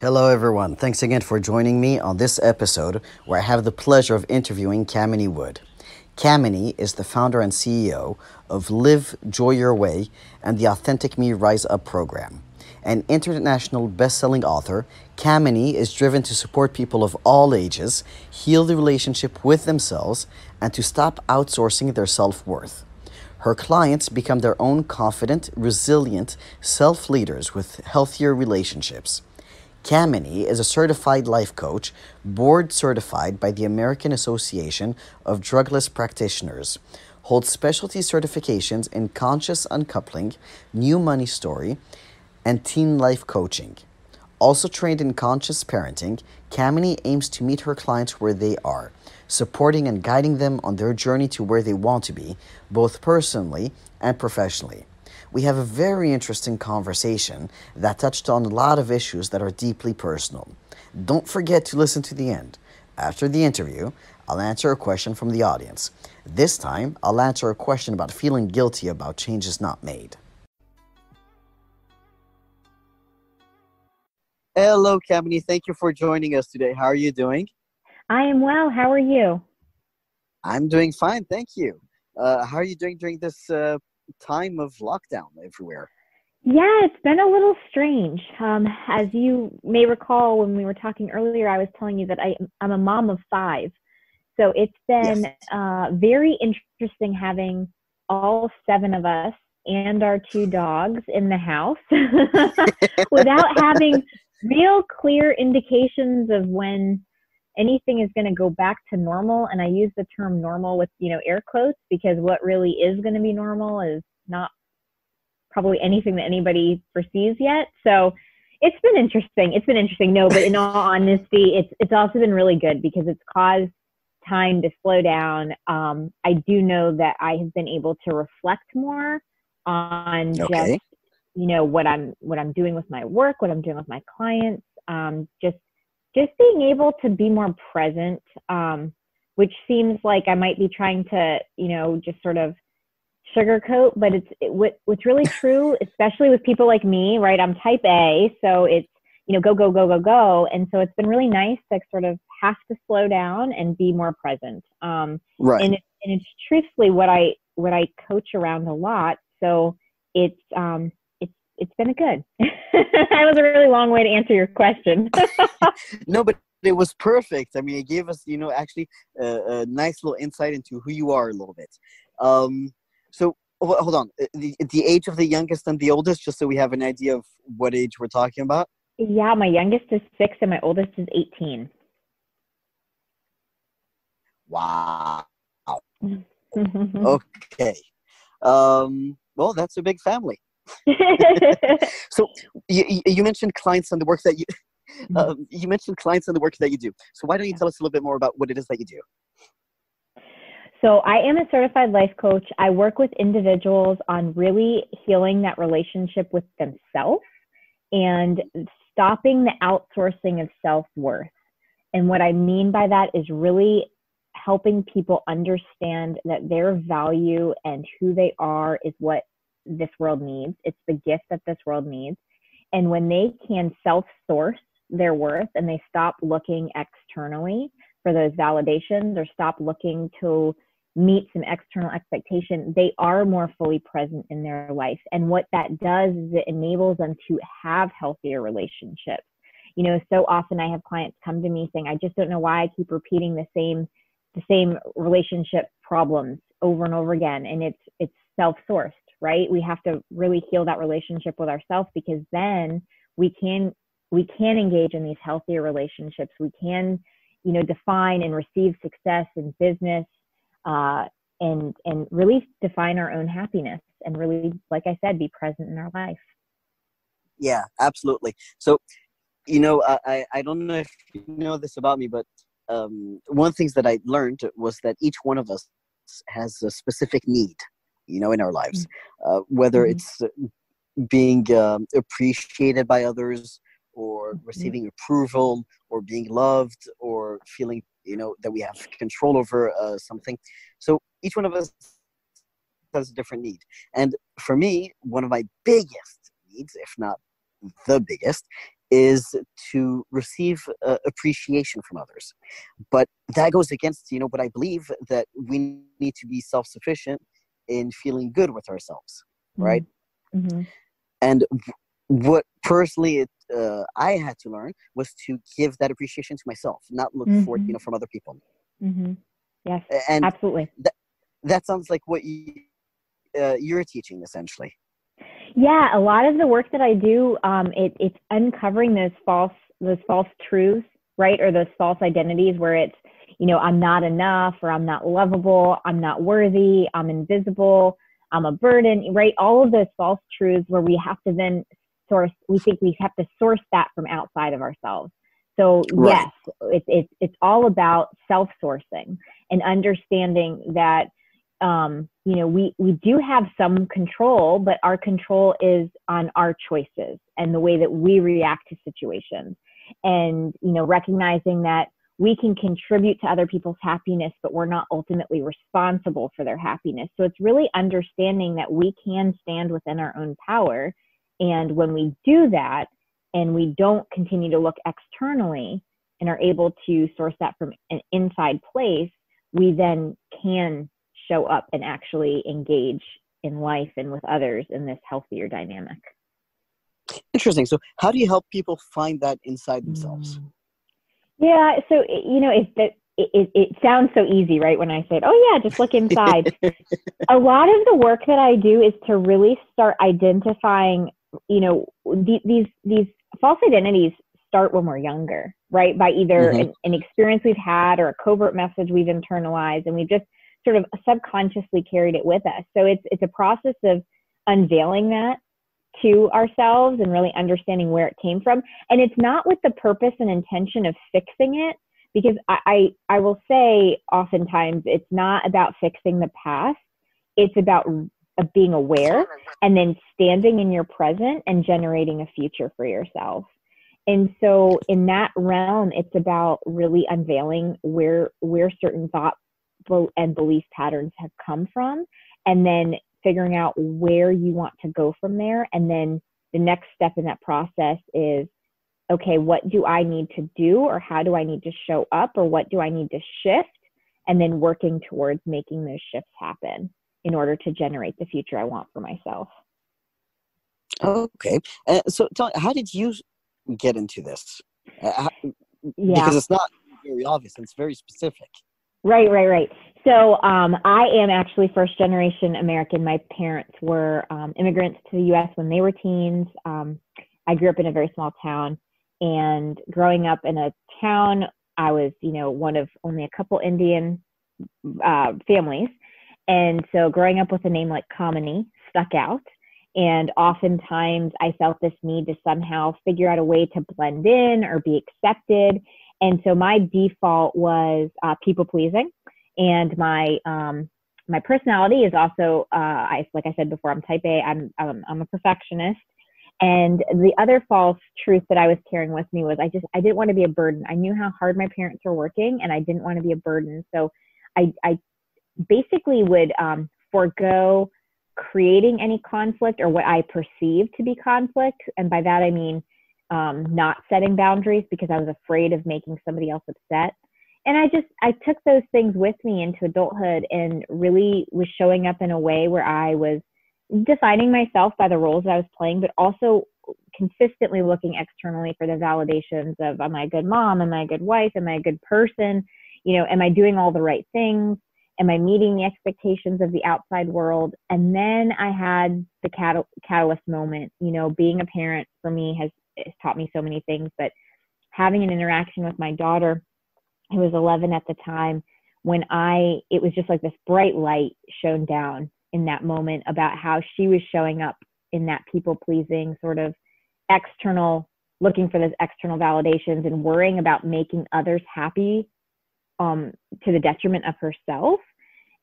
Hello everyone, thanks again for joining me on this episode where I have the pleasure of interviewing Kamini Wood. Kamini is the founder and CEO of Live Joy Your Way and the AuthenticMe RiseUp program. An international best-selling author, Kamini is driven to support people of all ages, heal the relationship with themselves, and to stop outsourcing their self-worth. Her clients become their own confident, resilient self-leaders with healthier relationships. Kamini is a certified life coach, board certified by the American Association of Drugless Practitioners, holds specialty certifications in Conscious Uncoupling, NewMoney Story, and teen life coaching. Also trained in conscious parenting, Kamini aims to meet her clients where they are, supporting and guiding them on their journey to where they want to be, both personally and professionally. We have a very interesting conversation that touched on a lot of issues that are deeply personal. Don't forget to listen to the end. After the interview, I'll answer a question from the audience. This time, I'll answer a question about feeling guilty about changes not made. Hello, Kamini. Thank you for joining us today. How are you doing? I am well. How are you? I'm doing fine, thank you. How are you doing during this time of lockdown everywhere? Yeah, it's been a little strange. As you may recall, when we were talking earlier, I was telling you that I'm a mom of 5. So it's been very interesting having all 7 of us and our 2 dogs in the house without having real clear indications of when anything is going to go back to normal. And I use the term normal with, air quotes, because what really is going to be normal is not probably anything that anybody foresees yet. So it's been interesting. No, but in all honesty, it's also been really good because it's caused time to slow down. I do know that I have been able to reflect more on just, what I'm doing with my work, what I'm doing with my clients, just being able to be more present, which seems like I might be trying to, just sort of sugarcoat, but what's really true, especially with people like me, right? I'm type A, so it's, go, go, go, go, go. And so it's been really nice to sort of have to slow down and be more present. Right. And it's truthfully what I coach around a lot. So it's been good. That was a really long way to answer your question. No, but it was perfect. I mean, it gave us, actually a nice little insight into who you are a little bit. So hold on, the age of the youngest and the oldest, just so we have an idea of what age we're talking about. Yeah, my youngest is 6 and my oldest is 18. Wow. Okay. Well, that's a big family. So you mentioned clients and the work that you mentioned clients and the work that you do. So why don't you tell us a little bit more about what it is that you do? So I am a certified life coach. I work with individuals on really healing that relationship with themselves and stopping the outsourcing of self-worth. And what I mean by that is really helping people understand that their value and who they are is what this world needs. It's the gift that this world needs. And when they can self-source their worth and they stop looking externally for those validations or stop looking to meet some external expectation, they are more fully present in their life. And what that does is it enables them to have healthier relationships. So often I have clients come to me saying, I just don't know why I keep repeating the same relationship problems over and over again. And it's self-sourced, right? We have to really heal that relationship with ourselves, because then we can engage in these healthier relationships. We can, define and receive success in business, and really define our own happiness and really, like I said, be present in our life. Yeah, absolutely. So, I don't know if you know this about me, but one of the things that I learned was that each one of us has a specific need, in our lives, whether it's being appreciated by others, or receiving approval, or being loved, or feeling, that we have control over something. So each one of us has a different need. And for me, one of my biggest needs, if not the biggest, is to receive appreciation from others. But that goes against, what I believe, that we need to be self-sufficient in feeling good with ourselves, right? Mm-hmm. And what personally I had to learn was to give that appreciation to myself, not look for it, from other people. Mm-hmm. Yes, And absolutely. That sounds like what you're teaching, essentially. Yeah, a lot of the work that I do, it's uncovering those false truths, right? Or those false identities where it's, I'm not enough, or I'm not lovable, I'm not worthy, I'm invisible, I'm a burden, right? All of those false truths where we have to then we think we have to source that from outside of ourselves. So Right. Yes, it's all about self-sourcing and understanding that we do have some control, but our control is on our choices and the way that we react to situations. And, recognizing that we can contribute to other people's happiness, but we're not ultimately responsible for their happiness. So it's really understanding that we can stand within our own power. And when we do that, and we don't continue to look externally and are able to source that from an inside place, we then can show up and actually engage in life and with others in this healthier dynamic. Interesting. So how do you help people find that inside themselves? Yeah. So, it sounds so easy, right? When I said, oh yeah, just look inside. A lot of the work that I do is to really start identifying, these false identities start when we're younger, right? By either an experience we've had or a covert message we've internalized, and we've just sort of subconsciously carried it with us. So it's a process of unveiling that to ourselves and really understanding where it came from. And it's not with the purpose and intention of fixing it, because I will say oftentimes it's not about fixing the past. It's about being aware and then standing in your present and generating a future for yourself. And so in that realm, it's about really unveiling where certain thoughts and belief patterns have come from, and then figuring out where you want to go from there. And then the next step in that process is, okay, what do I need to do, or how do I need to show up, or what do I need to shift? And then working towards making those shifts happen in order to generate the future I want for myself. Okay. So tell me, how did you get into this? Yeah. Because it's not very obvious. It's very specific. Right. So I am actually first generation American. My parents were immigrants to the U.S. when they were teens. I grew up in a very small town, and growing up in a town, I was, one of only a couple Indian families. And so growing up with a name like Kamini stuck out. And oftentimes I felt this need to somehow figure out a way to blend in or be accepted. And so my default was people pleasing, and my personality is also like I said before, I'm type A. I'm a perfectionist. And the other false truth that I was carrying with me was I didn't want to be a burden. I knew how hard my parents were working, and I didn't want to be a burden. So I basically would forego creating any conflict or what I perceived to be conflict. And by that I mean not setting boundaries, because I was afraid of making somebody else upset. And I took those things with me into adulthood, and really was showing up in a way where I was defining myself by the roles that I was playing, but also consistently looking externally for the validations of, am I a good mom? Am I a good wife? Am I a good person? Am I doing all the right things? Am I meeting the expectations of the outside world? And then I had the catalyst moment. Being a parent for me has taught me so many things, but having an interaction with my daughter, who was 11 at the time, when it was just like this bright light shone down in that moment about how she was showing up in that people-pleasing sort of external, looking for those external validations and worrying about making others happy to the detriment of herself.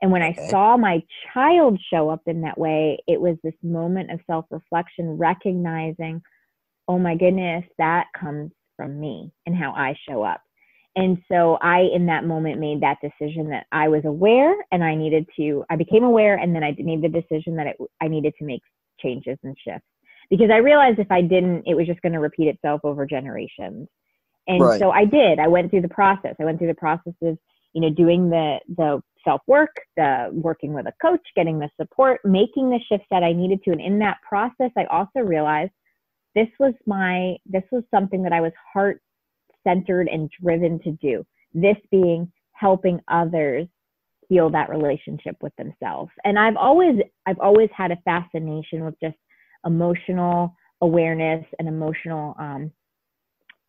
And when I saw my child show up in that way, it was this moment of self-reflection, recognizing, oh my goodness, that comes from me and how I show up. And so I, in that moment, made that decision that I was aware, and I became aware, and then I made the decision that I needed to make changes and shifts. because I realized if I didn't, it was just going to repeat itself over generations. And Right. so I did. I went through the process. I went through the process of, doing the self-work, the working with a coach, getting the support, making the shifts that I needed to. And in that process, I also realized this was something that I was heart-centered and driven to do. This being helping others heal that relationship with themselves. And I've always had a fascination with just emotional awareness and emotional,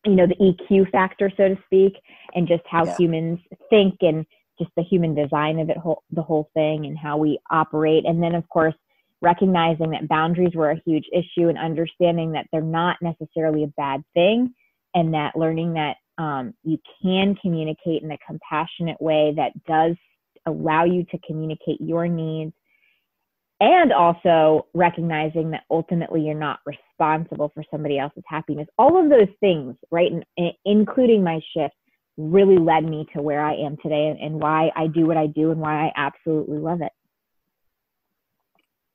the EQ factor, so to speak, and just how humans think and just the human design of it, the whole thing, and how we operate. And then, of course, recognizing that boundaries were a huge issue and understanding that they're not necessarily a bad thing, and that learning that you can communicate in a compassionate way that does allow you to communicate your needs, and also recognizing that ultimately you're not responsible for somebody else's happiness. All of those things, right, and including my shift, really led me to where I am today and why I do what I do and why I absolutely love it.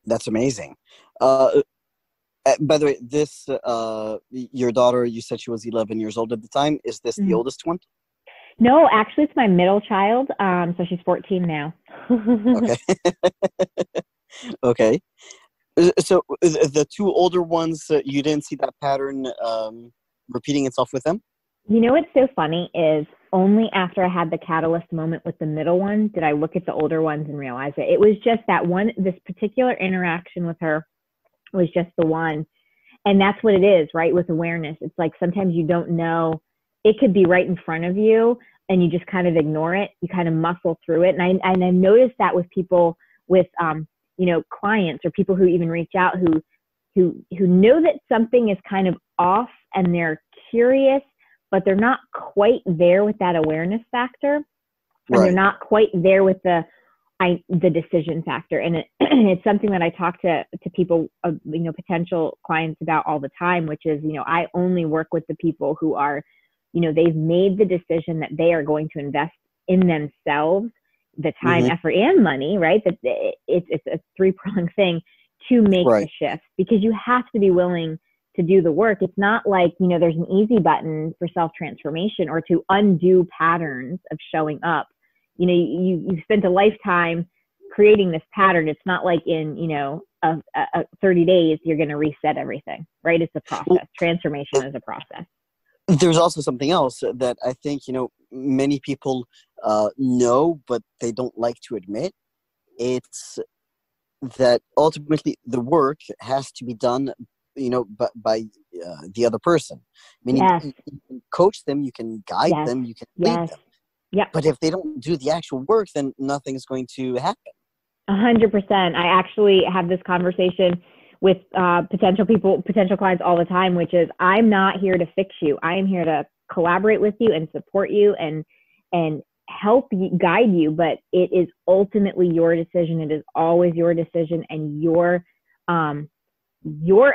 That's amazing. By the way, this your daughter, you said she was 11 years old at the time. Is this the oldest one? No, actually, it's my middle child. So she's 14 now. Okay. Okay. So the two older ones, you didn't see that pattern repeating itself with them? What's so funny is only after I had the catalyst moment with the middle one did I look at the older ones and realize it. It was just that one, this particular interaction with her was just the one. And that's what it is, right? With awareness. It's like sometimes you don't know, it could be right in front of you and you just kind of ignore it. You kind of muscle through it. And I noticed that with people with, clients or people who even reach out who know that something is kind of off and they're curious, but they're not quite there with that awareness factor. And they're not quite there with the decision factor. And it's something that I talk to people, potential clients about all the time, which is, I only work with the people who are, they've made the decision that they are going to invest in themselves, the time, effort, and money, right? That it's a three-pronged thing to make the shift, because you have to be willing to do the work. It's not like, there's an easy button for self-transformation or to undo patterns of showing up. You spent a lifetime creating this pattern. It's not like in, 30 days, you're going to reset everything, right? It's a process. Transformation is a process. There's also something else that I think, many people know, but they don't like to admit. It's that ultimately the work has to be done, by the other person. Meaning you can coach them, you can guide them, you can lead them. Yeah. But if they don't do the actual work, then nothing's going to happen. 100%. I actually have this conversation with potential clients all the time, which is, I'm not here to fix you. I am here to collaborate with you and support you and help you, guide you. But it is ultimately your decision. It is always your decision, and your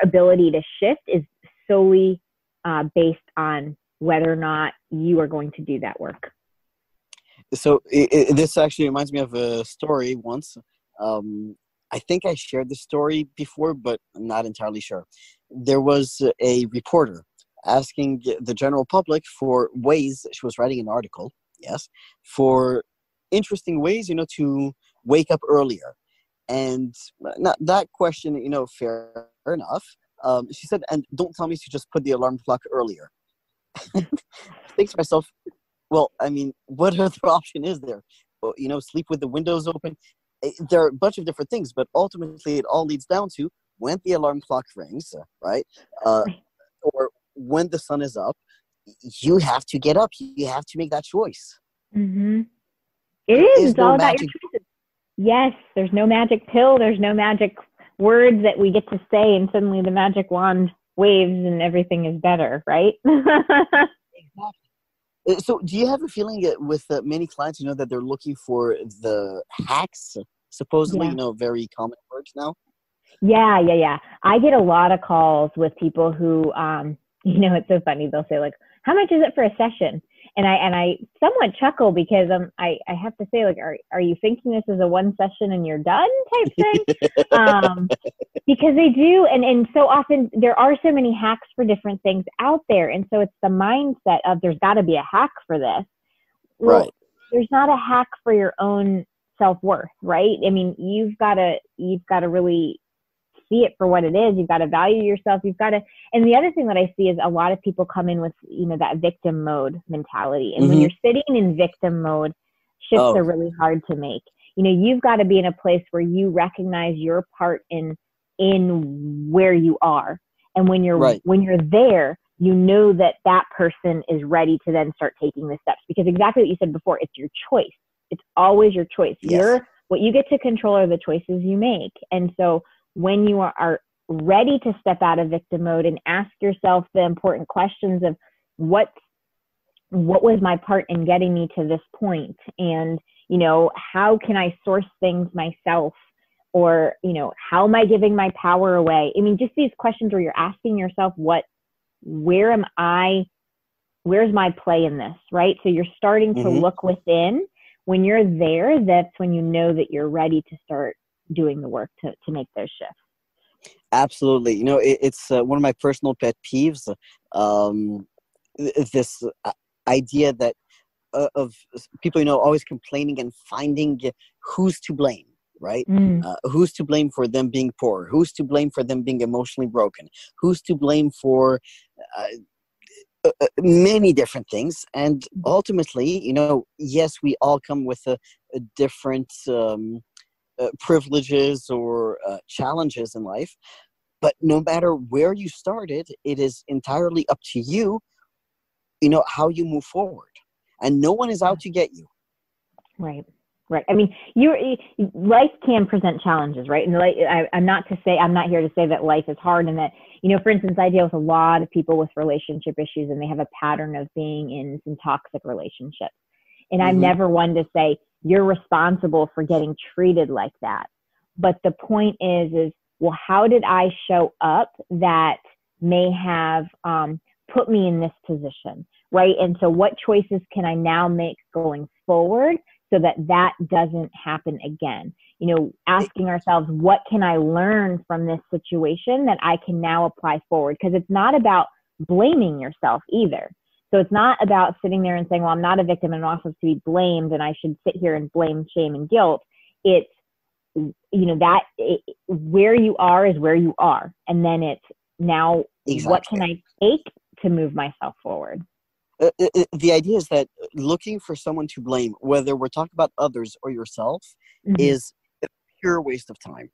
ability to shift is solely based on whether or not you are going to do that work. So this actually reminds me of a story once. I think I shared this story before, but I'm not entirely sure. There was a reporter asking the general public for ways, she was writing an article, for interesting ways, to wake up earlier. And not that question, fair enough. She said, and don't tell me to just put the alarm clock earlier. I think to myself, well, I mean, what other option is there? Sleep with the windows open. There are a bunch of different things, but ultimately it all leads down to when the alarm clock rings, right? Or when the sun is up, you have to get up. You have to make that choice. Mm-hmm. It's all about your choices. Yes, there's no magic pill. There's no magic words that we get to say and suddenly the magic wand waves and everything is better, right? Exactly. So do you have a feeling with many clients, that they're looking for the hacks, supposedly, very common words now? Yeah. I get a lot of calls with people who, it's so funny. They'll say like, how much is it for a session? I somewhat chuckle because I have to say, like, are you thinking this is a one session and you're done type thing? Because they do, and so often there are so many hacks for different things out there, and so it's the mindset of there's got to be a hack for this. Well, Right. there's not a hack for your own self-worth, right? I mean, you've got to really see it for what it is. You've got to value yourself. And the other thing that I see is a lot of people come in with, that victim mode mentality. And when you're sitting in victim mode, shifts are really hard to make. You've got to be in a place where you recognize your part in where you are. And when you're there, you know that person is ready to then start taking the steps, because exactly what you said before, it's your choice. It's always your choice. Yes. What you get to control are the choices you make. And so when you are ready to step out of victim mode and ask yourself the important questions of what was my part in getting me to this point? And, how can I source things myself? Or, how am I giving my power away? I mean, just these questions where you're asking yourself, where's my play in this, right? So you're starting to look within. When you're there, that's when you know that you're ready to start doing the work to make those shifts. Absolutely. It's one of my personal pet peeves, this idea that of people, always complaining and finding who's to blame, right? Who's to blame for them being poor? Who's to blame for them being emotionally broken? Who's to blame for many different things? And ultimately, yes, we all come with a different privileges or challenges in life, but no matter where you started, it is entirely up to you, how you move forward, and no one is out to get you. Right. I mean, life can present challenges, right? And I'm not here to say that life is hard, and that, for instance, I deal with a lot of people with relationship issues, and they have a pattern of being in some toxic relationships. And I'm never one to say you're responsible for getting treated like that. But the point is, well, how did I show up that may have put me in this position, right? And so what choices can I now make going forward so that doesn't happen again? Asking ourselves, what can I learn from this situation that I can now apply forward? Because it's not about blaming yourself either. So it's not about sitting there and saying, well, I'm not a victim and I'm also to be blamed and I should sit here and blame, shame, and guilt. It's, where you are is where you are. And then it's now, what can I take to move myself forward? The idea is that looking for someone to blame, whether we're talking about others or yourself, is a pure waste of time.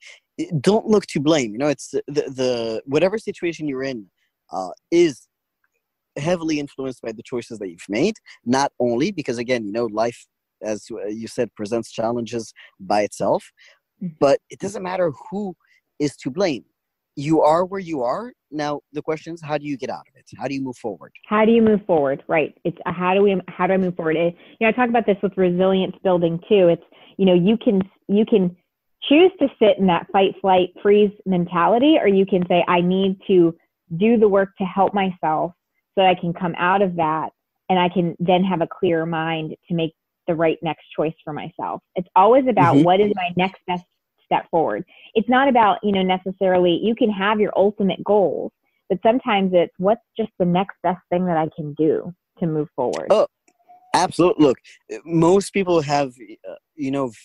Don't look to blame. It's the whatever situation you're in is heavily influenced by the choices that you've made. Not only because, again, life, as you said, presents challenges by itself, but it doesn't matter who is to blame. You are where you are. Now, the question is, how do you get out of it? How do you move forward? How do you move forward? Right. It's how do I move forward? I talk about this with resilience building too. It's, you can choose to sit in that fight, flight, freeze mentality, or you can say, I need to do the work to help myself so I can come out of that and I can then have a clearer mind to make the right next choice for myself. It's always about what is my next best step forward. It's not about, necessarily, you can have your ultimate goals, but sometimes it's what's just the next best thing that I can do to move forward. Oh, absolutely. Look, most people have,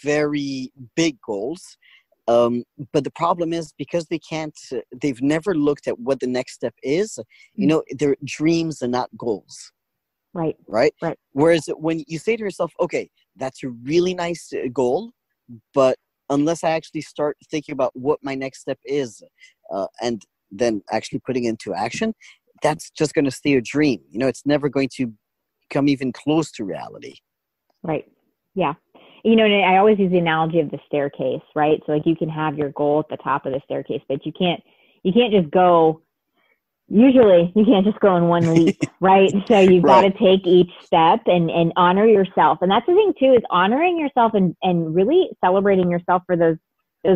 very big goals. But the problem is because they've never looked at what the next step is, their dreams are not goals. Right. Whereas when you say to yourself, okay, that's a really nice goal, but unless I actually start thinking about what my next step is, and then actually putting it into action, that's just going to stay a dream. It's never going to come even close to reality. Right. Yeah. And I always use the analogy of the staircase, right? So you can have your goal at the top of the staircase, but you can't just go, usually you can't just go in one leap, right? So you've got to take each step and honor yourself. And that's the thing too, is honoring yourself and really celebrating yourself for those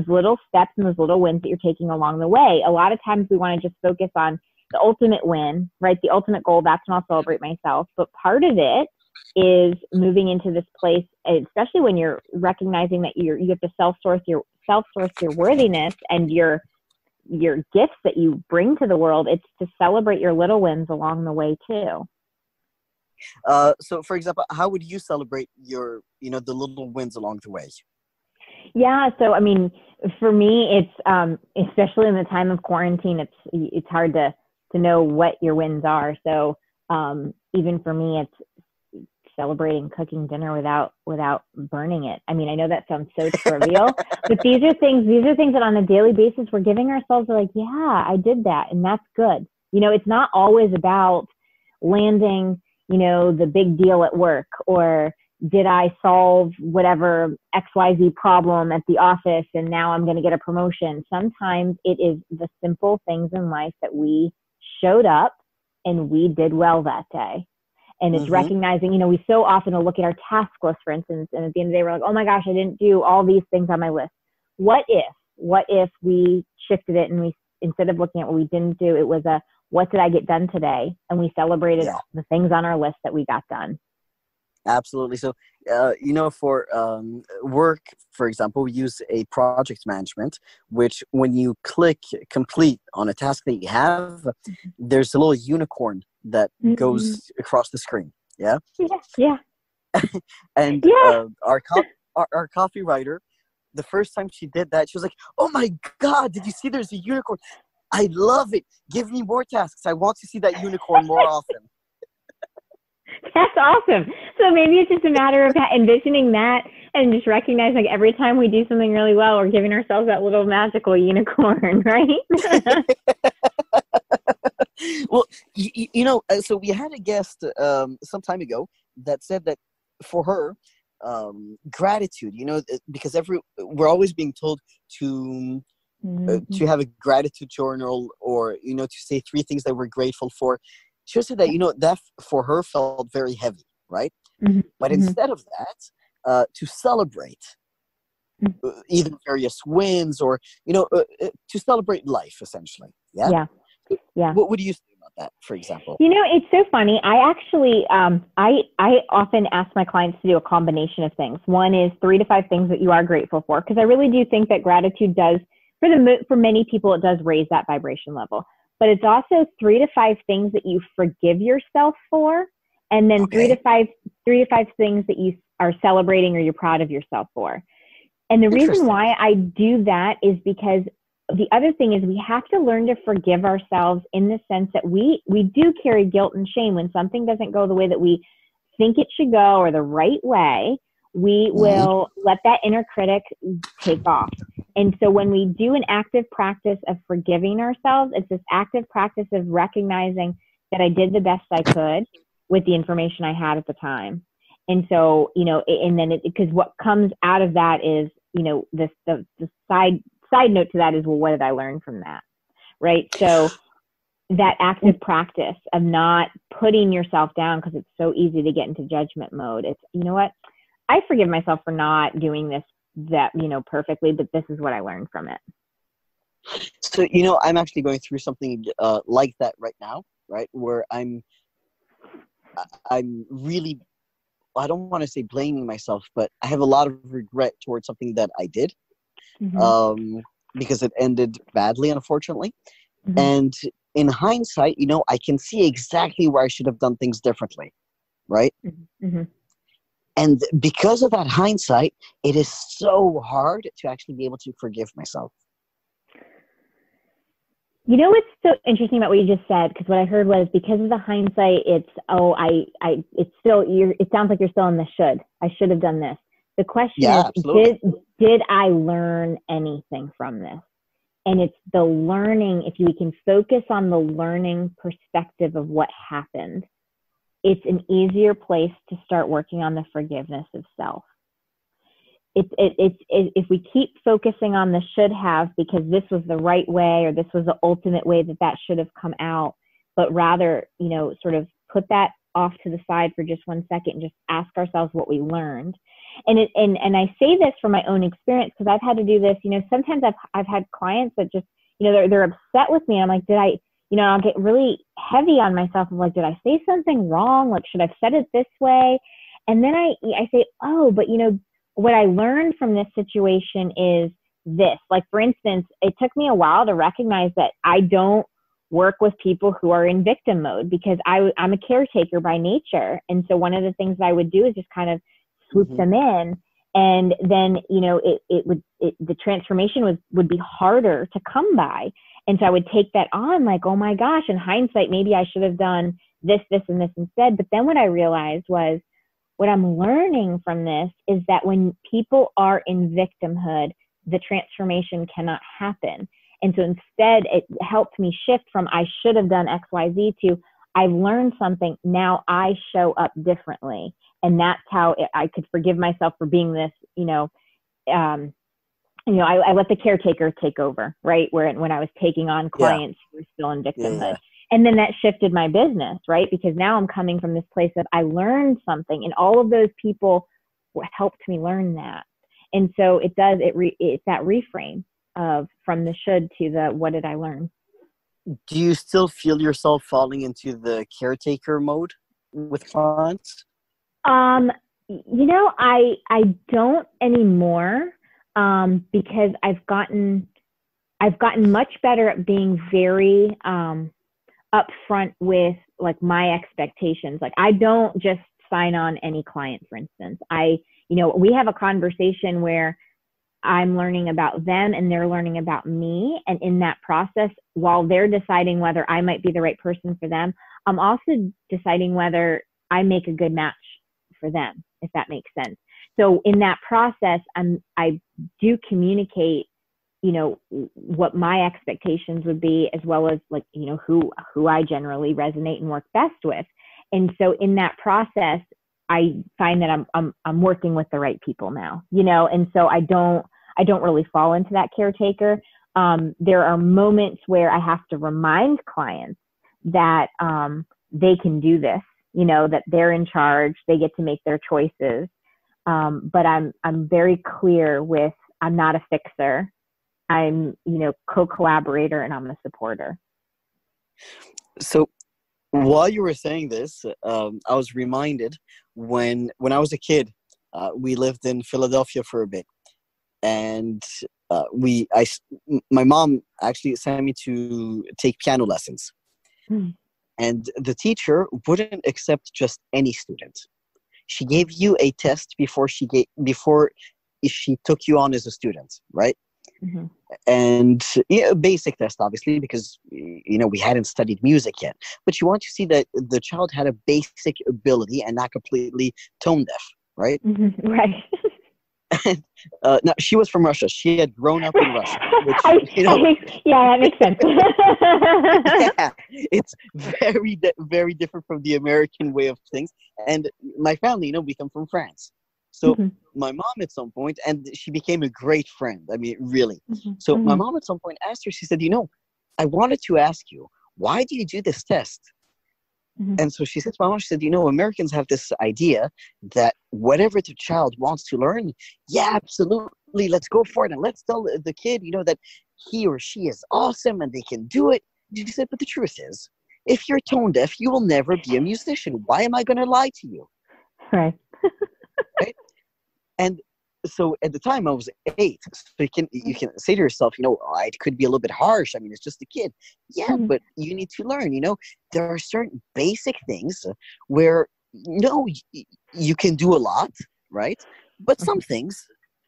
little steps and those little wins that you're taking along the way. A lot of times we want to just focus on the ultimate win, right? The ultimate goal, that's when I'll celebrate myself. But part of it is moving into this place, especially when you're recognizing that you have to self-source your worthiness and your gifts that you bring to the world. It's to celebrate your little wins along the way too. So for example, how would you celebrate your, the little wins along the way? Yeah. So, I mean, for me, it's, especially in the time of quarantine, it's hard to know what your wins are. So, even for me, it's celebrating cooking dinner without burning it. I mean, I know that sounds so trivial, but these are things that on a daily basis, we're giving ourselves like, yeah, I did that. And that's good. It's not always about landing, the big deal at work, or did I solve whatever XYZ problem at the office and now I'm going to get a promotion. Sometimes it is the simple things in life that we showed up and we did well that day. And it's recognizing, we so often will look at our task list, for instance, and at the end of the day, we're like, oh my gosh, I didn't do all these things on my list. What if we shifted it and we, instead of looking at what we didn't do, it was what did I get done today? And we celebrated the things on our list that we got done. Absolutely. So, for work, for example, we use a project management, which when you click complete on a task that you have, there's a little unicorn that goes across the screen. Yeah. Yeah. And our coffee writer, the first time she did that, she was like, "Oh my God, did you see there's a unicorn? I love it. Give me more tasks. I want to see that unicorn more often." That's awesome. So maybe it's just a matter of envisioning that and just recognize, like, every time we do something really well, we're giving ourselves that little magical unicorn, right? Well, so we had a guest some time ago that said that for her, gratitude, because we're always being told to have a gratitude journal, or, to say 3 things that we're grateful for. She said that, that for her felt very heavy, right? But instead of that, to celebrate either various wins or, to celebrate life, essentially. Yeah. Yeah. What do you say about that, for example? It's so funny. I actually, I often ask my clients to do a combination of things. One is 3 to 5 things that you are grateful for, because I really do think that gratitude does, for many people, it does raise that vibration level. But it's also 3 to 5 things that you forgive yourself for, and then 3 to 5 things that you are celebrating or you're proud of yourself for. And the reason why I do that is because the other thing is we have to learn to forgive ourselves, in the sense that we do carry guilt and shame when something doesn't go the way that we think it should go, or the right way. We will let that inner critic take off. And so when we do an active practice of forgiving ourselves, it's this active practice of recognizing that I did the best I could with the information I had at the time. And so, and then because what comes out of that is, the side note to that is, well, what did I learn from that? Right. So that active practice of not putting yourself down, because it's so easy to get into judgment mode. It's, what? I forgive myself for not doing this, perfectly, but this is what I learned from it. So, I'm actually going through something like that right now, right? Where I'm really, I don't want to say blaming myself, but I have a lot of regret towards something that I did, because it ended badly, unfortunately. And in hindsight, I can see exactly where I should have done things differently, right? And because of that hindsight, it is so hard to actually be able to forgive myself. What's so interesting about what you just said, because what I heard was, because of the hindsight, it's, it sounds like you're still in the should. I should have done this. The question is, did I learn anything from this? And it's the learning. If we can focus on the learning perspective of what happened, it's an easier place to start working on the forgiveness of self. If we keep focusing on the should have, because this was the right way, or this was the ultimate way that should have come out, but rather, sort of put that off to the side for just 1 second and just ask ourselves what we learned. And I say this from my own experience, because I've had to do this. Sometimes I've had clients that just, they're upset with me. I'm like, did I I'll get really heavy on myself of like, did I say something wrong? Like, should I have said it this way? And then I say, oh, but what I learned from this situation is this. Like, for instance, it took me a while to recognize that I don't work with people who are in victim mode, because I'm a caretaker by nature. And so one of the things I would do is just kind of swoop them in. And then, the transformation would be harder to come by. And so I would take that on like, oh my gosh, in hindsight, maybe I should have done this, and this instead. But then what I realized was, what I'm learning from this is that when people are in victimhood, the transformation cannot happen. And so instead, it helped me shift from I should have done X, Y, Z to I've learned something. Now I show up differently. And that's how I could forgive myself for being this, I let the caretaker take over, right? When I was taking on clients who were still in victimhood. And then that shifted my business, right? Because now I'm coming from this place of I learned something, and all of those people helped me learn that. And so it's that reframe of from the should to the what did I learn? Do you still feel yourself falling into the caretaker mode with clients? I don't anymore, because I've gotten much better at being very upfront with like my expectations. Like, I don't just sign on any client, for instance. We have a conversation where I'm learning about them and they're learning about me. And in that process, while they're deciding whether I might be the right person for them, I'm also deciding whether I make a good match for them, if that makes sense. So in that process, I do communicate, what my expectations would be, as well as like, who I generally resonate and work best with. And so in that process, I find that I'm working with the right people now, and so I don't really fall into that caretaker. There are moments where I have to remind clients that they can do this, that they're in charge, they get to make their choices. But I'm very clear with, I'm not a fixer. I'm, co-collaborator, and I'm a supporter. So while you were saying this, I was reminded when I was a kid, we lived in Philadelphia for a bit, and my mom actually sent me to take piano lessons. And the teacher wouldn't accept just any student. She gave you a test before she took you on as a student, right? Mm-hmm. And basic test, obviously, because we hadn't studied music yet. But you want to see that the child had a basic ability and not completely tone deaf, right? Mm-hmm. Right. And now she was from Russia. She had grown up in Russia. Which, yeah, that makes sense. Yeah, it's very, very different from the American way of things. And my family, we come from France. So my mom at some point, and she became a great friend. I mean, really. So my mom at some point asked her, she said, I wanted to ask you, why do you do this test? And so she said to my mom, she said, Americans have this idea that whatever the child wants to learn, yeah, absolutely, let's go for it. And let's tell the kid, that he or she is awesome and they can do it. She said, but the truth is, if you're tone deaf, you will never be a musician. Why am I going to lie to you? Right. Right? And so at the time I was 8. So you can say to yourself, it could be a little bit harsh. I mean, it's just a kid. Yeah, but you need to learn, there are certain basic things where, you can do a lot, right? But some things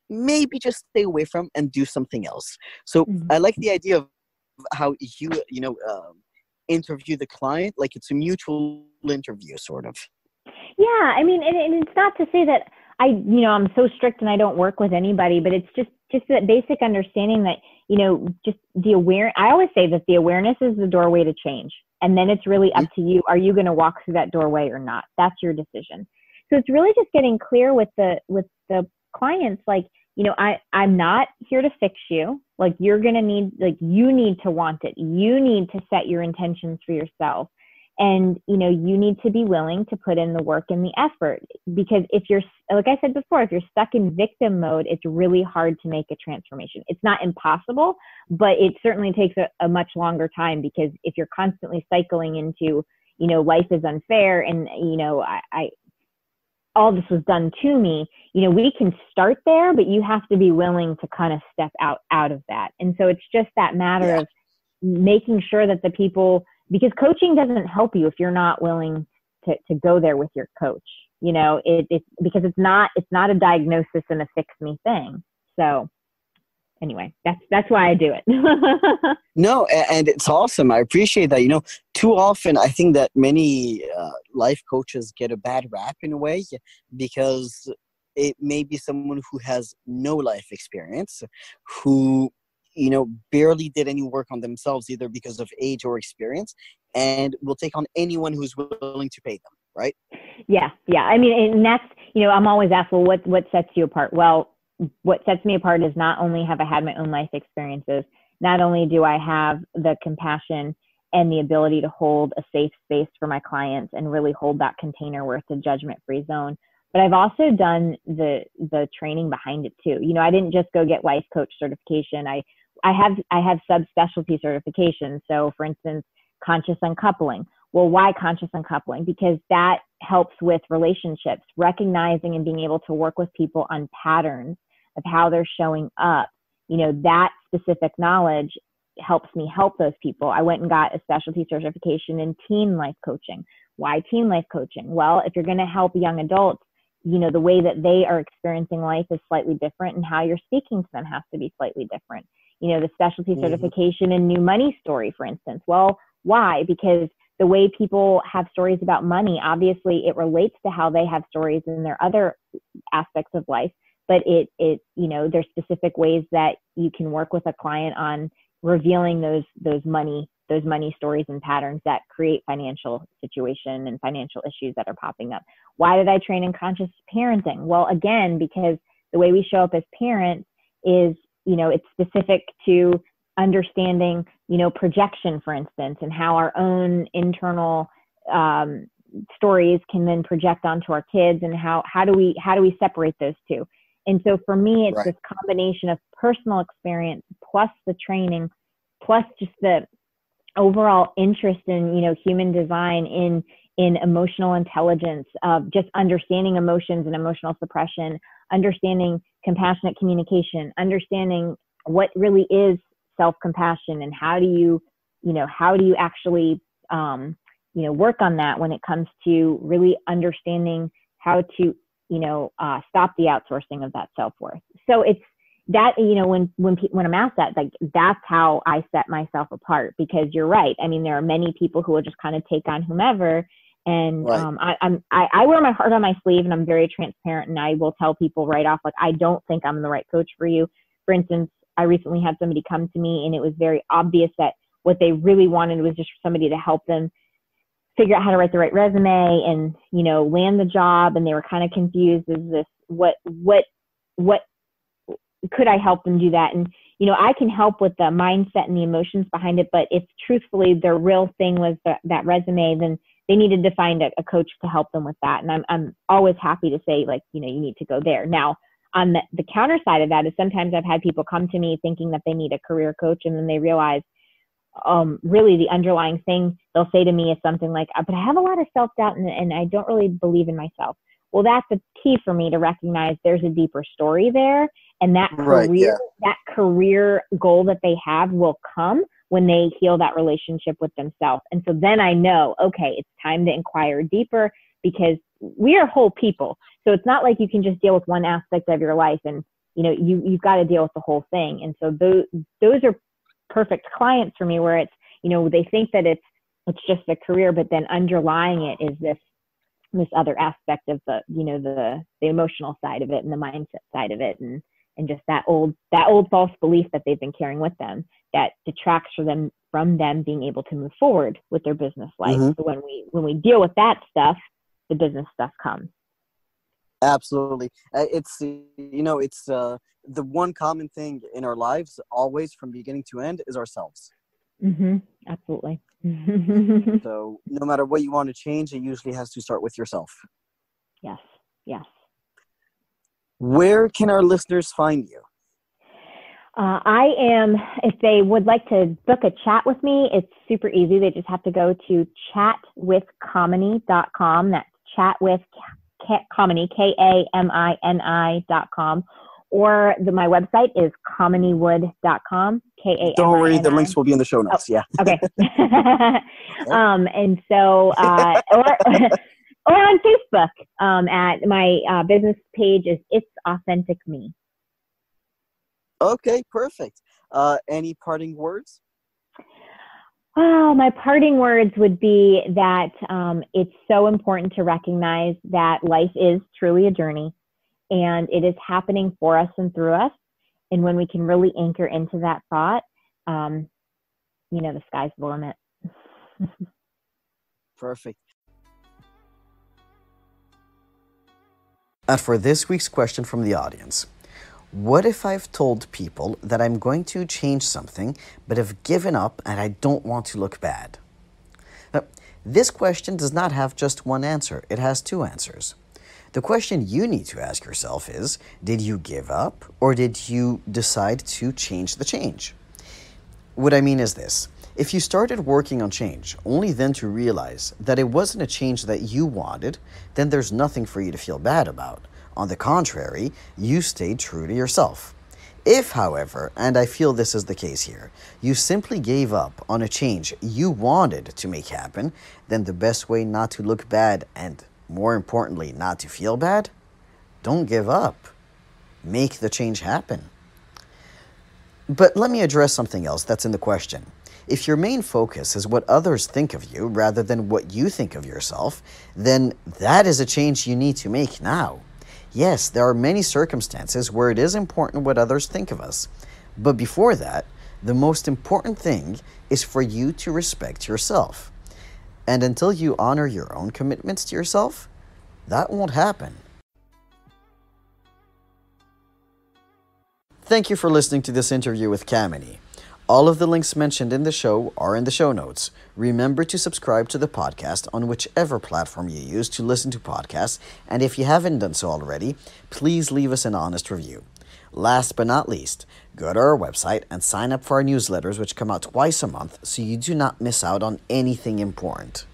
maybe just stay away from and do something else. So I like the idea of how you, interview the client, like it's a mutual interview sort of. Yeah. I mean, and it's not to say that I'm so strict and I don't work with anybody, but it's just that basic understanding that, just the I always say that the awareness is the doorway to change. And then it's really up to you. Are you going to walk through that doorway or not? That's your decision. So it's really just getting clear with the clients, like, I'm not here to fix you. Like, you're going to need, like, you need to want it. You need to set your intentions for yourself. And, you know, you need to be willing to put in the work and the effort, because if you're, like I said before, if you're stuck in victim mode, it's really hard to make a transformation. It's not impossible, but it certainly takes a much longer time, because if you're constantly cycling into, you know, life is unfair and, you know, I all this was done to me, you know, we can start there, but you have to be willing to kind of step out of that. And so it's just that matter of making sure that the people, because coaching doesn't help you if you're not willing to go there with your coach, you know, it's because it's not a diagnosis and a fix me thing. So anyway, that's why I do it. No, and it's awesome. I appreciate that. You know, too often I think that many life coaches get a bad rap in a way, because it may be someone who has no life experience, who, you know, barely did any work on themselves, either because of age or experience, and will take on anyone who's willing to pay them, right? Yeah. I mean, and that's, you know, I'm always asked, well, what sets you apart? Well, what sets me apart is not only have I had my own life experiences, not only do I have the compassion and the ability to hold a safe space for my clients and really hold that container where it's a judgment-free zone, but I've also done the training behind it too. You know, I didn't just go get life coach certification. I have subspecialty certifications. So for instance, Conscious Uncoupling. Well, why Conscious Uncoupling? Because that helps with relationships, recognizing and being able to work with people on patterns of how they're showing up. You know, that specific knowledge helps me help those people. I went and got a specialty certification in teen life coaching. Why teen life coaching? Well, if you're going to help young adults, you know, the way that they are experiencing life is slightly different, and how you're speaking to them has to be slightly different. You know, the specialty certification in NewMoney Story, for instance. Well, why? Because the way people have stories about money, obviously it relates to how they have stories in their other aspects of life, but it you know, there's specific ways that you can work with a client on revealing those money stories and patterns that create financial situation and financial issues that are popping up. Why did I train in conscious parenting? Well, again, because the way we show up as parents is, you know, it's specific to understanding, you know, projection, for instance, and how our own internal stories can then project onto our kids, and how do we separate those two? And so for me, it's this combination of personal experience plus the training, plus just the overall interest in, you know, human design, in emotional intelligence, of just understanding emotions and emotional suppression, understanding compassionate communication, understanding what really is self-compassion, and how do you actually, you know, work on that when it comes to really understanding how to, you know, stop the outsourcing of that self-worth. So it's that, you know, when I'm asked that, like, that's how I set myself apart, because you're right. I mean, there are many people who will just kind of take on whomever. And I wear my heart on my sleeve, and I'm very transparent, and I will tell people right off, like, I don't think I'm the right coach for you. For instance, I recently had somebody come to me, and it was very obvious that what they really wanted was just for somebody to help them figure out how to write the right resume and, you know, land the job. And they were kind of confused. Is this, what could I help them do that? And, you know, I can help with the mindset and the emotions behind it, but if truthfully their real thing was that resume, then they needed to find a coach to help them with that. And I'm always happy to say, like, you know, you need to go there. Now, on the counter side of that is sometimes I've had people come to me thinking that they need a career coach, and then they realize really the underlying thing they'll say to me is something like, but I have a lot of self-doubt and I don't really believe in myself. Well, that's a key for me to recognize there's a deeper story there, and that career goal that they have will come when they heal that relationship with themselves. And so then I know, okay, it's time to inquire deeper, because we are whole people. So it's not like you can just deal with one aspect of your life, and, you know, you've got to deal with the whole thing. And so those are perfect clients for me, where it's, you know, they think that it's just a career, but then underlying it is this other aspect of the, you know, the emotional side of it and the mindset side of it, and just that old false belief that they've been carrying with them that detracts from them being able to move forward with their business life. So when we deal with that stuff, the business stuff comes. Absolutely. It's, you know, it's the one common thing in our lives always, from beginning to end, is ourselves. Absolutely. So no matter what you want to change, it usually has to start with yourself. Yes, yes. Where can our listeners find you? If they would like to book a chat with me, it's super easy. They just have to go to chatwithkamini.com. That's chatwithkamini, KAMINI.com. Or my website is kaminiwood.com, KAMINI. Don't worry, the links will be in the show notes. Oh, yeah. Okay. And so, or on Facebook, at my business page is It's Authentic Me. Okay, perfect. Any parting words? Oh, my parting words would be that it's so important to recognize that life is truly a journey, and it is happening for us and through us. And when we can really anchor into that thought, the sky's the limit. Perfect. And for this week's question from the audience, what if I've told people that I'm going to change something, but have given up and I don't want to look bad? Now, this question does not have just one answer. It has two answers. The question you need to ask yourself is, did you give up or did you decide to change the change? What I mean is this. If you started working on change only then to realize that it wasn't a change that you wanted, then there's nothing for you to feel bad about. On the contrary, you stayed true to yourself. If, however, and I feel this is the case here, you simply gave up on a change you wanted to make happen, then the best way not to look bad and, more importantly, not to feel bad, don't give up. Make the change happen. But let me address something else that's in the question. If your main focus is what others think of you rather than what you think of yourself, then that is a change you need to make now. Yes, there are many circumstances where it is important what others think of us. But before that, the most important thing is for you to respect yourself. And until you honor your own commitments to yourself, that won't happen. Thank you for listening to this interview with Kamini. All of the links mentioned in the show are in the show notes. Remember to subscribe to the podcast on whichever platform you use to listen to podcasts, and if you haven't done so already, please leave us an honest review. Last but not least, go to our website and sign up for our newsletters, which come out twice a month, so you do not miss out on anything important.